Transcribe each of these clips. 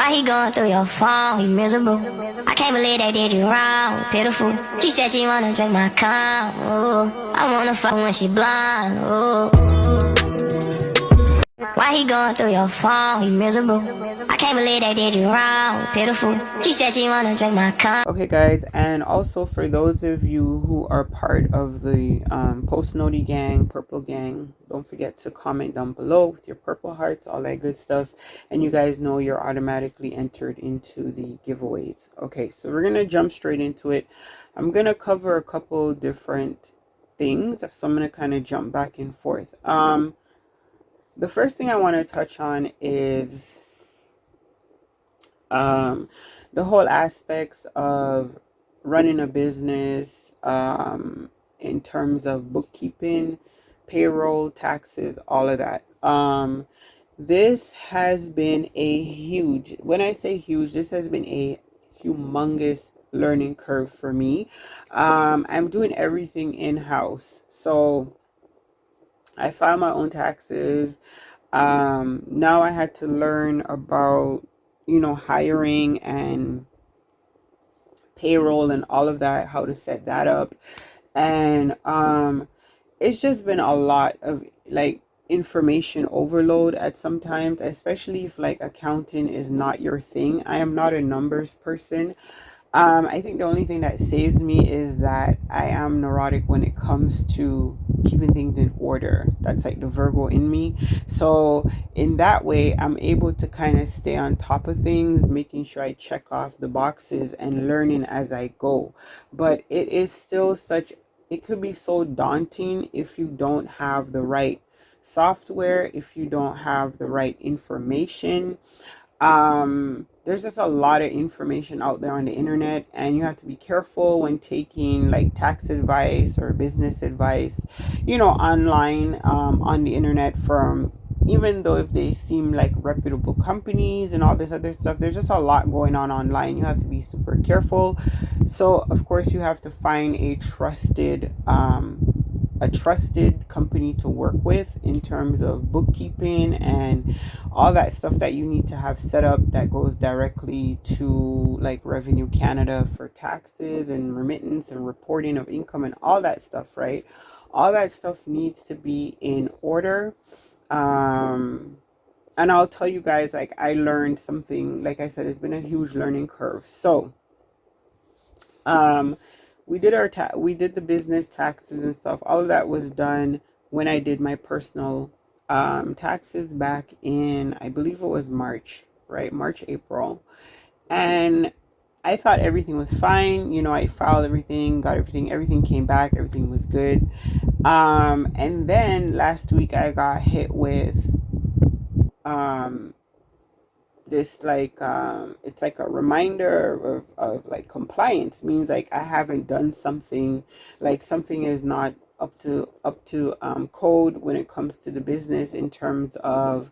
Why he going through your phone? He miserable. I can't believe they did you wrong. Pitiful. She said she wanna drink my cum. Ooh. I wanna fuck when she blonde. Ooh. Why he going through your phone? He miserable. I can't believe they did you wrong. Pitiful. She said she wanna drink my cum. Okay, guys, and also for those of you who are part of the Post Noti gang, Purple gang, don't forget to comment down below with your purple hearts, all that good stuff, and you guys know you're automatically entered into the giveaways. Okay, so we're gonna jump straight into it. I'm gonna cover a couple different things, so I'm gonna kind of jump back and forth. The first thing I want to touch on is the whole aspects of running a business, in terms of bookkeeping, payroll, taxes, all of that. This has been a huge, when I say huge, this has been a humongous learning curve for me. I'm doing everything in-house. So I file my own taxes. Now I had to learn about, hiring and payroll and all of that, how to set that up. And it's just been a lot of like information overload at sometimes, especially if like accounting is not your thing. I am not a numbers person. I think the only thing that saves me is that I am neurotic when it comes to keeping things in order. That's like the Virgo in me. So in that way, I'm able to kind of stay on top of things, making sure I check off the boxes and learning as I go. But it is still it could be so daunting if you don't have the right software, if you don't have the right information. There's just a lot of information out there on the internet, and you have to be careful when taking like tax advice or business advice, online, on the internet, from, even though if they seem like reputable companies and all this other stuff, there's just a lot going on online. You have to be super careful. So of course you have to find a trusted company to work with in terms of bookkeeping and all that stuff that you need to have set up that goes directly to like Revenue Canada for taxes and remittance and reporting of income and all that stuff, right? All that stuff needs to be in order. And I'll tell you guys, like, I learned something, like I said, it's been a huge learning curve. So we did the business taxes and stuff. All of that was done when I did my personal taxes back in, I believe it was March, right? March, April. And I thought everything was fine. I filed everything, got everything came back, everything was good. And then last week I got hit with this, like, it's like a reminder of like compliance, means like I haven't done something, like something is not up to code when it comes to the business in terms of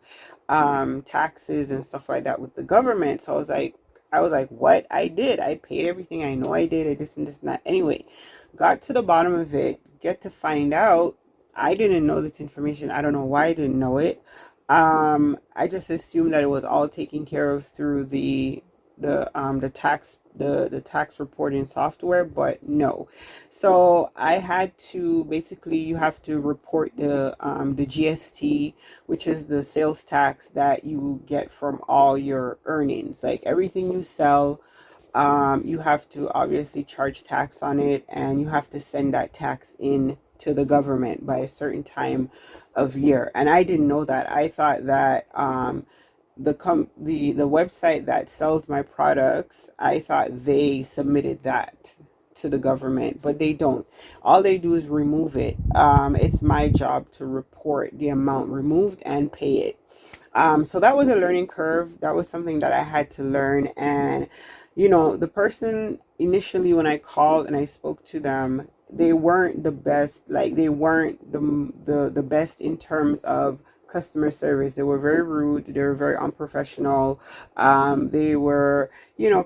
taxes and stuff like that with the government. So I was like, what? I paid everything. I know I did. I this and this and that. Anyway, got to the bottom of it, get to find out I didn't know this information. I don't know why I didn't know it. I just assumed that it was all taken care of through the tax reporting software, but no. So I had to, basically, you have to report the GST, which is the sales tax that you get from all your earnings, like everything you sell. You have to obviously charge tax on it, and you have to send that tax in to the government by a certain time of year. And I didn't know that. I thought that the website that sells my products, I thought they submitted that to the government, but they don't. All they do is remove it. It's my job to report the amount removed and pay it. So that was a learning curve. That was something that I had to learn. And the person initially, when I called and I spoke to them, they weren't the best. Like, they weren't the best in terms of customer service. They were very rude. They were very unprofessional. They were,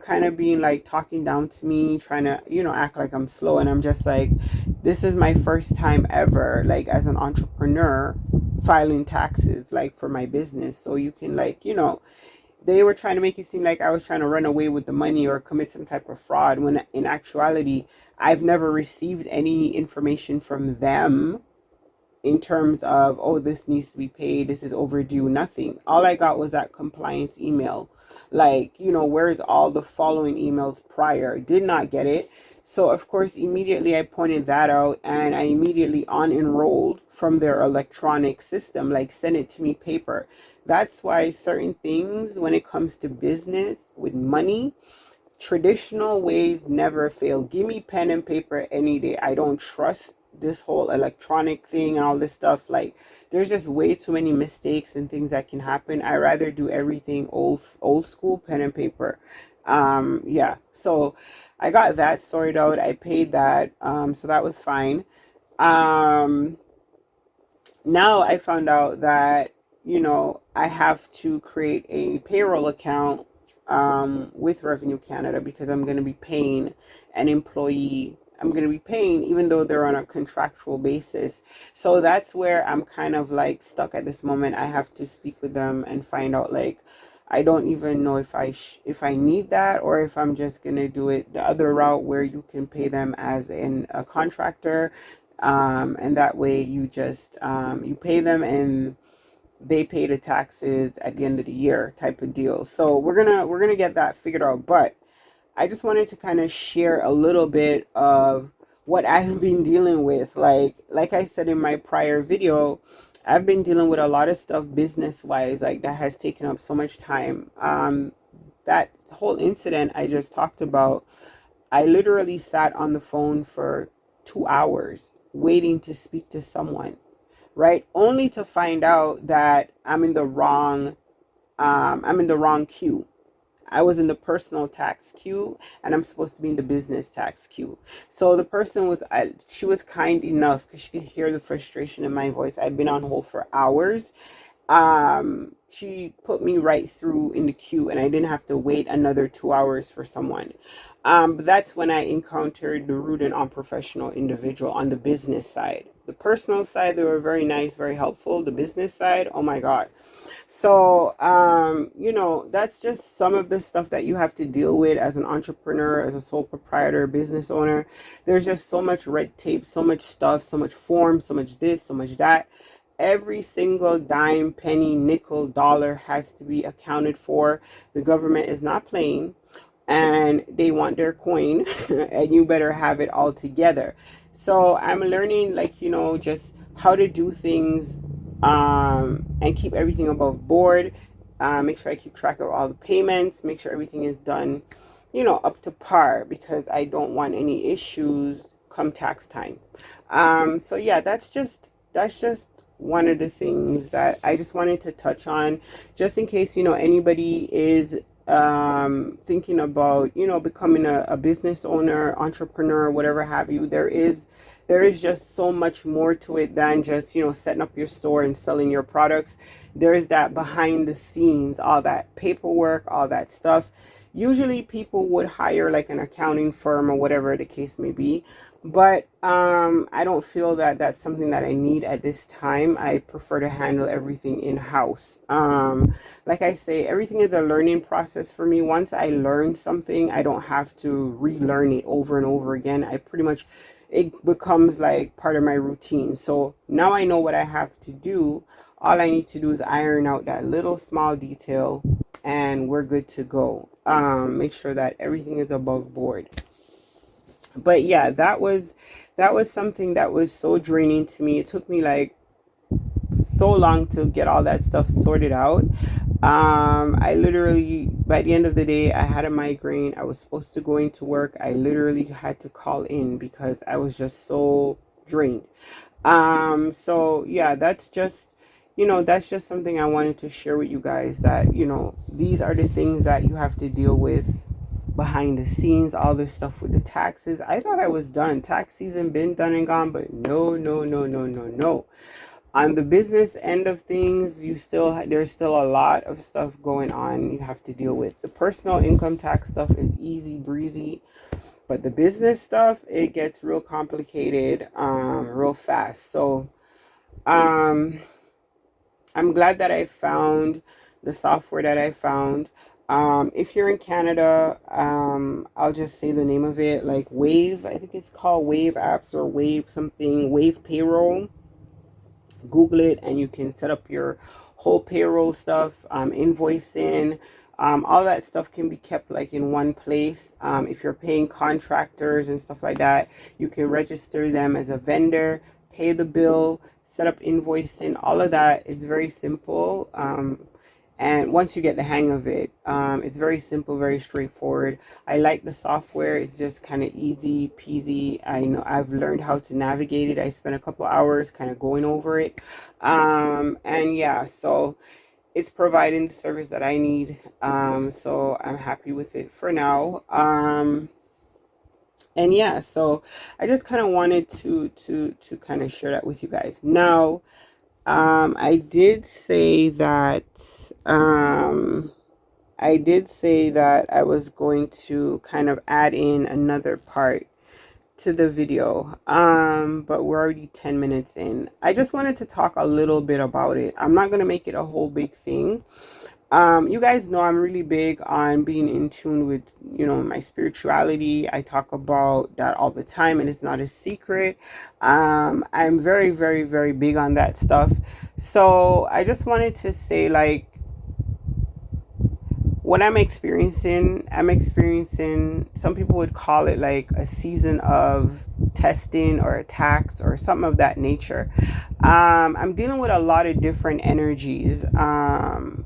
kind of being like talking down to me, trying to, act like I'm slow. And I'm just like, this is my first time ever, like, as an entrepreneur, filing taxes, like, for my business. So you can, like, they were trying to make it seem like I was trying to run away with the money or commit some type of fraud, when in actuality, I've never received any information from them in terms of, oh, this needs to be paid, this is overdue. Nothing. All I got was that compliance email. Like, where's all the following emails prior? Did not get it. So of course, immediately I pointed that out, and I immediately unenrolled from their electronic system, like send it to me paper. That's why certain things, when it comes to business with money, traditional ways never fail. Give me pen and paper any day. I don't trust this whole electronic thing and all this stuff. Like, there's just way too many mistakes and things that can happen. I rather do everything old school, pen and paper. Yeah, so I got that sorted out. I paid that, so that was fine. Now I found out that, I have to create a payroll account with Revenue Canada, because I'm going to be paying an employee. I'm going to be paying even though they're on a contractual basis. So that's where I'm kind of like stuck at this moment. I have to speak with them and find out, like, I don't even know if I need that, or if I'm just going to do it the other route where you can pay them as a contractor. And that way you just you pay them and they pay the taxes at the end of the year, type of deal. So we're gonna get that figured out. But I just wanted to kind of share a little bit of what I've been dealing with. Like I said in my prior video, I've been dealing with a lot of stuff business wise, like that has taken up so much time. That whole incident I just talked about, I literally sat on the phone for 2 hours waiting to speak to someone, right? Only to find out that I'm in the wrong queue. I was in the personal tax queue, and I'm supposed to be in the business tax queue. So the person she was kind enough, because she could hear the frustration in my voice. I've been on hold for hours. She put me right through in the queue, and I didn't have to wait another 2 hours for someone. But that's when I encountered the rude and unprofessional individual on the business side. The personal side, they were very nice, very helpful. The business side, oh my God. So, that's just some of the stuff that you have to deal with as an entrepreneur, as a sole proprietor, business owner. There's just so much red tape, so much stuff, so much form, so much this, so much that. Every single dime, penny, nickel, dollar has to be accounted for. The government is not playing, and they want their coin, and you better have it all together. So I'm learning, like, just how to do things, and keep everything above board. Make sure I keep track of all the payments, make sure everything is done, up to par, because I don't want any issues come tax time. So yeah, that's just one of the things that I just wanted to touch on, just in case, anybody is thinking about, becoming a business owner, entrepreneur, whatever have you. There is just so much more to it than just, setting up your store and selling your products. There's that behind the scenes, all that paperwork, all that stuff. Usually people would hire like an accounting firm or whatever the case may be, but I don't feel that that's something that I need at this time. I prefer to handle everything in-house. Like I say, everything is a learning process for me. Once I learn something, I don't have to relearn it over and over again. It becomes like part of my routine. So now I know what I have to do. All I need to do is iron out that little small detail, and we're good to go. Make sure that everything is above board. But yeah, that was something that was so draining to me. It took me like so long to get all that stuff sorted out. I literally, by the end of the day, I had a migraine. I was supposed to go into work. I literally had to call in because I was just so drained. So yeah, that's just something I wanted to share with you guys, that, these are the things that you have to deal with behind the scenes, all this stuff with the taxes. I thought I was done. Tax season been done and gone, but no, no, no, no, no, no. On the business end of things, there's still a lot of stuff going on you have to deal with. The personal income tax stuff is easy breezy, but the business stuff, it gets real complicated, real fast. So I'm glad that I found the software that I found. If you're in Canada, I'll just say the name of it, like Wave. I think it's called Wave Apps or Wave something, Wave Payroll. Google it and you can set up your whole payroll stuff, invoicing, all that stuff can be kept like in one place. If you're paying contractors and stuff like that, you can register them as a vendor, pay the bill, set up invoicing. All of that is very simple. And once you get the hang of it, it's very simple, very straightforward. I like the software. It's just kind of easy peasy. I know I've learned how to navigate it. I spent a couple hours kind of going over it. And yeah, so it's providing the service that I need. So I'm happy with it for now. And yeah, so I just kind of wanted to kind of share that with you guys. Now, I did say that I was going to kind of add in another part to the video, but we're already 10 minutes in. I just wanted to talk a little bit about it. I'm not going to make it a whole big thing. You guys know I'm really big on being in tune with, my spirituality. I talk about that all the time and it's not a secret. I'm very, very, very big on that stuff. So I just wanted to say, like, what I'm experiencing, some people would call it like a season of testing or attacks or something of that nature. I'm dealing with a lot of different energies.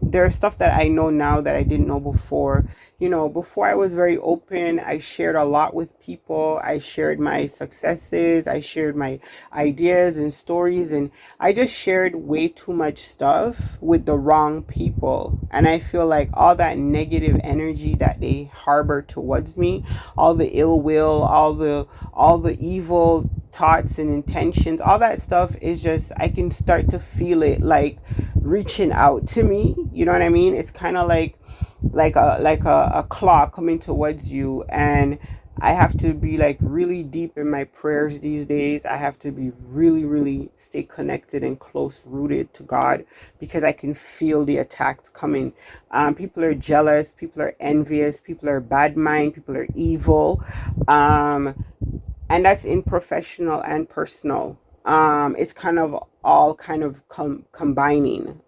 There's stuff that I know now that I didn't know before. Before I was very open. I shared a lot with people. I shared my successes. I shared my ideas and stories. And I just shared way too much stuff with the wrong people. And I feel like all that negative energy that they harbor towards me, all the ill will, all the evil thoughts and intentions, all that stuff is just, I can start to feel it like reaching out to me. You know what I mean? It's kind of like a claw coming towards you, and I have to be like really deep in my prayers these days. I have to be really, really stay connected and close rooted to God, because I can feel the attacks coming. People are jealous, people are envious, people are bad mind, people are evil. And that's in professional and personal. It's kind of all kind of combining.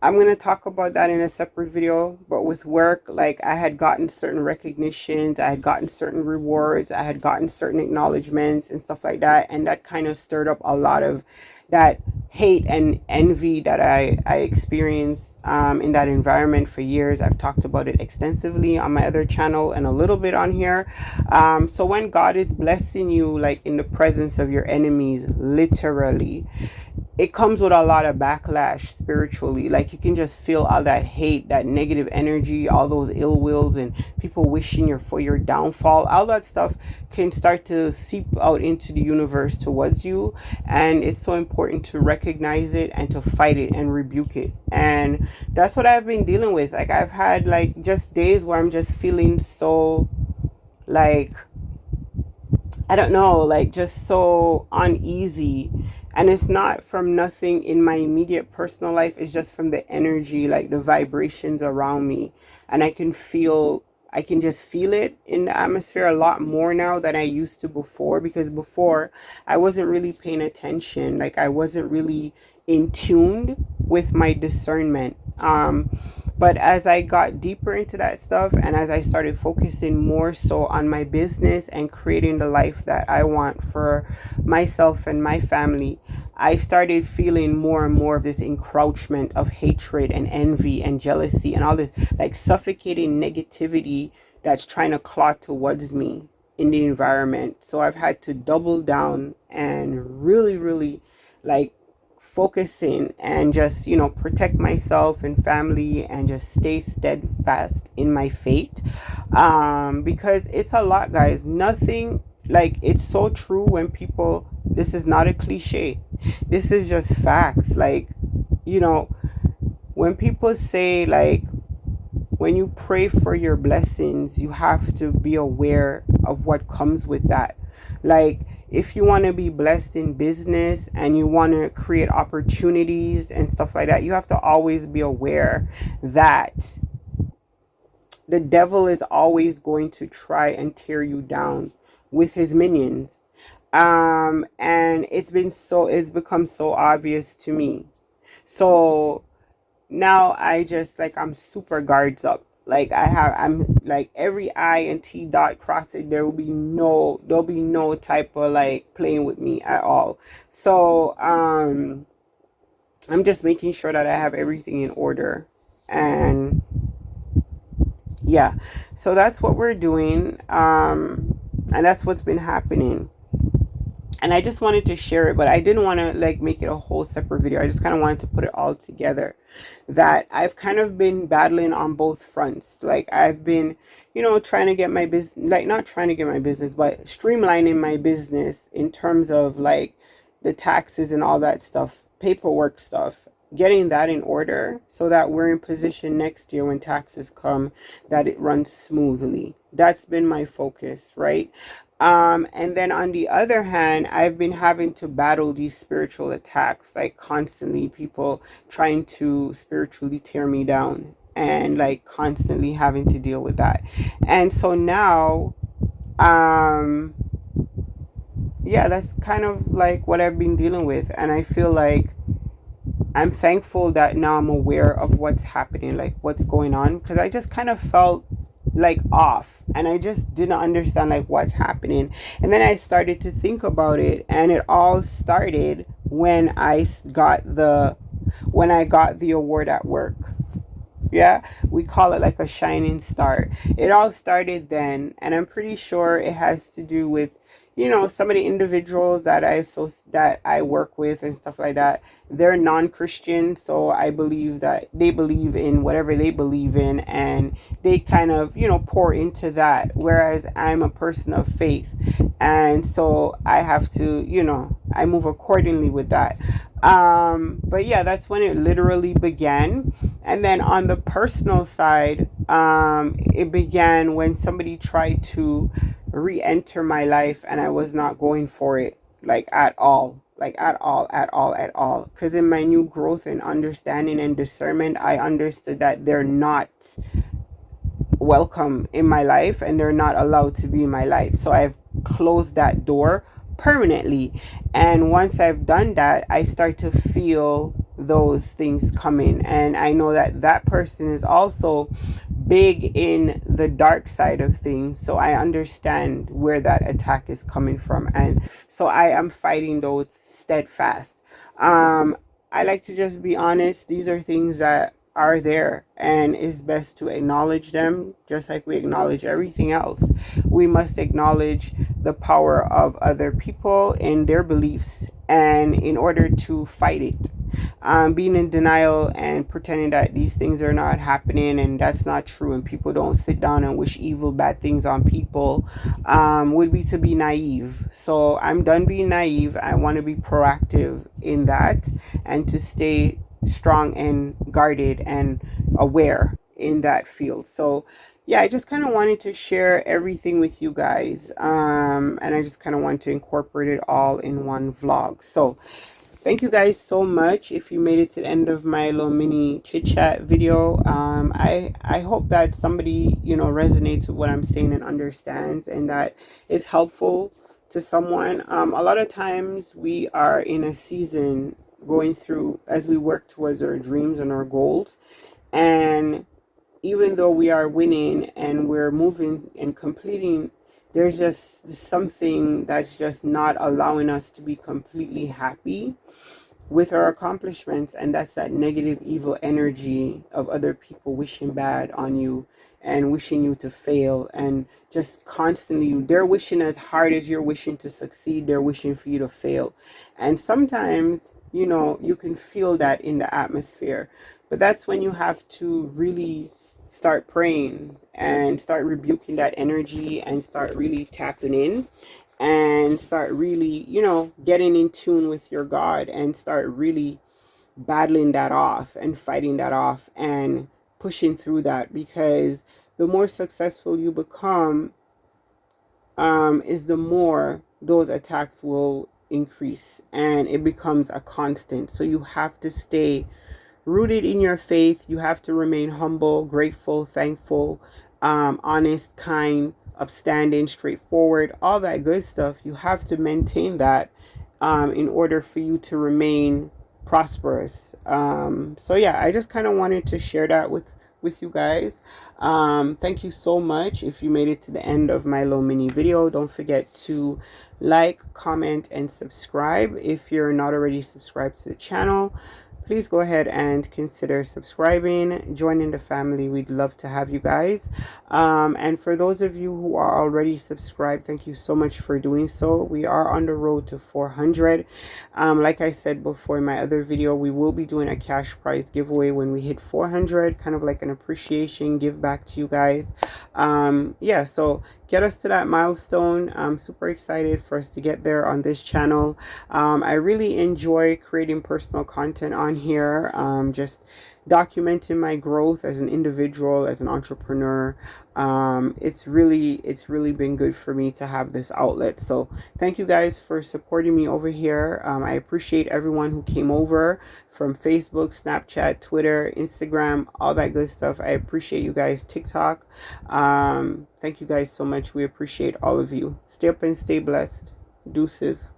I'm going to talk about that in a separate video, but with work, like, I had gotten certain recognitions, I had gotten certain rewards, I had gotten certain acknowledgements and stuff like that. And that kind of stirred up a lot of that hate and envy that I experienced in that environment for years. I've talked about it extensively on my other channel and a little bit on here. So when God is blessing you, like in the presence of your enemies, literally, it comes with a lot of backlash spiritually. Like, you can just feel all that hate, that negative energy, all those ill wills and people wishing for your downfall. All that stuff can start to seep out into the universe towards you. And it's so important to recognize it and to fight it and rebuke it. And that's what I've been dealing with. Like, I've had like just days where I'm just feeling so, like, I don't know, like, just so uneasy. And it's not from nothing in my immediate personal life. It's just from the energy, like the vibrations around me. And I can just feel it in the atmosphere a lot more now than I used to before. Because before, I wasn't really paying attention. Like, I wasn't really in tune with my discernment. But as I got deeper into that stuff, and as I started focusing more so on my business and creating the life that I want for myself and my family, I started feeling more and more of this encroachment of hatred and envy and jealousy and all this like suffocating negativity that's trying to claw towards me in the environment. So I've had to double down and really, really, like, focusing and just, protect myself and family and just stay steadfast in my faith. Because it's a lot, guys. Nothing, like, it's so true when people, this is not a cliche. This is just facts. Like, when people say, like, when you pray for your blessings, you have to be aware of what comes with that. Like, if you want to be blessed in business and you want to create opportunities and stuff like that, you have to always be aware that the devil is always going to try and tear you down with his minions. And it's become so obvious to me. So now I just, like, I'm super guards up. Like, I'm like, every I and T dot cross it. There'll be no type of like playing with me at all. So I'm just making sure that I have everything in order. And yeah, so that's what we're doing. And that's what's been happening. And I just wanted to share it, but I didn't want to like make it a whole separate video. I just kind of wanted to put it all together, that I've kind of been battling on both fronts. Like, I've been, trying to get my business, like, not trying to get my business, but streamlining my business in terms of like the taxes and all that stuff, paperwork stuff, getting that in order so that we're in position next year when taxes come, that it runs smoothly. That's been my focus, right? And then on the other hand, I've been having to battle these spiritual attacks, like constantly people trying to spiritually tear me down, and like constantly having to deal with that. And so now, um, yeah, that's kind of like what I've been dealing with. And I feel like I'm thankful that now I'm aware of what's happening, like what's going on, because I just kind of felt like off, and I just didn't understand like what's happening. And then I started to think about it, and it all started when I got the award at work. Yeah, we call it like a shining star. It all started then, and I'm pretty sure it has to do with, some of the individuals that I work with and stuff like that. They're non-Christian, so I believe that they believe in whatever they believe in, and they kind of, pour into that, whereas I'm a person of faith, and so I have to, I move accordingly with that. But yeah, that's when it literally began. And then on the personal side, it began when somebody tried to re-enter my life, and I was not going for it, like at all, at all. Because in my new growth and understanding and discernment, I understood that they're not welcome in my life, and they're not allowed to be in my life. So I've closed that door permanently. And once I've done that, I start to feel those things coming, and I know that that person is also big in the dark side of things, so I understand where that attack is coming from, and so I am fighting those steadfast. I like to just be honest. These are things that are there, and it's best to acknowledge them, just like we acknowledge everything else. We must acknowledge the power of other people and their beliefs, and in order to fight it. Being in denial and pretending that these things are not happening and that's not true, and people don't sit down and wish evil, bad things on people, would be to be naive. So I'm done being naive. I want to be proactive in that, and to stay strong and guarded and aware in that field. So yeah, I just kind of wanted to share everything with you guys, and I just kind of want to incorporate it all in one vlog. So thank you guys so much if you made it to the end of my little mini chit chat video. I hope that somebody, resonates with what I'm saying and understands, and that is helpful to someone. A lot of times we are in a season going through as we work towards our dreams and our goals, and even though we are winning and we're moving and completing, there's just something that's just not allowing us to be completely happy with our accomplishments, and that's that negative evil energy of other people wishing bad on you and wishing you to fail, and just constantly, they're wishing as hard as you're wishing to succeed, they're wishing for you to fail. And sometimes, you can feel that in the atmosphere, but that's when you have to really start praying and start rebuking that energy, and start really tapping in, and start really, getting in tune with your God, and start really battling that off and fighting that off and pushing through that. Because the more successful you become, is the more those attacks will increase, and it becomes a constant. So you have to stay rooted in your faith. You have to remain humble, grateful, thankful, honest, kind, upstanding, straightforward, all that good stuff. You have to maintain that in order for you to remain prosperous. So yeah, I just kind of wanted to share that with you guys. Thank you so much. If you made it to the end of my little mini video, don't forget to like, comment, and subscribe. If you're not already subscribed to the channel, please go ahead and consider subscribing, joining the family. We'd love to have you guys. And for those of you who are already subscribed, thank you so much for doing so. We are on the road to 400. Like I said before in my other video, we will be doing a cash prize giveaway when we hit 400, kind of like an appreciation give back to you guys. Yeah, so get us to that milestone. I'm super excited for us to get there on this channel. I really enjoy creating personal content on here, just documenting my growth as an individual, as an entrepreneur. It's really been good for me to have this outlet. So thank you guys for supporting me over here. I appreciate everyone who came over from Facebook, Snapchat, Twitter, Instagram, all that good stuff. I appreciate you guys. TikTok. Thank you guys so much. We appreciate all of you. Stay up and stay blessed. Deuces.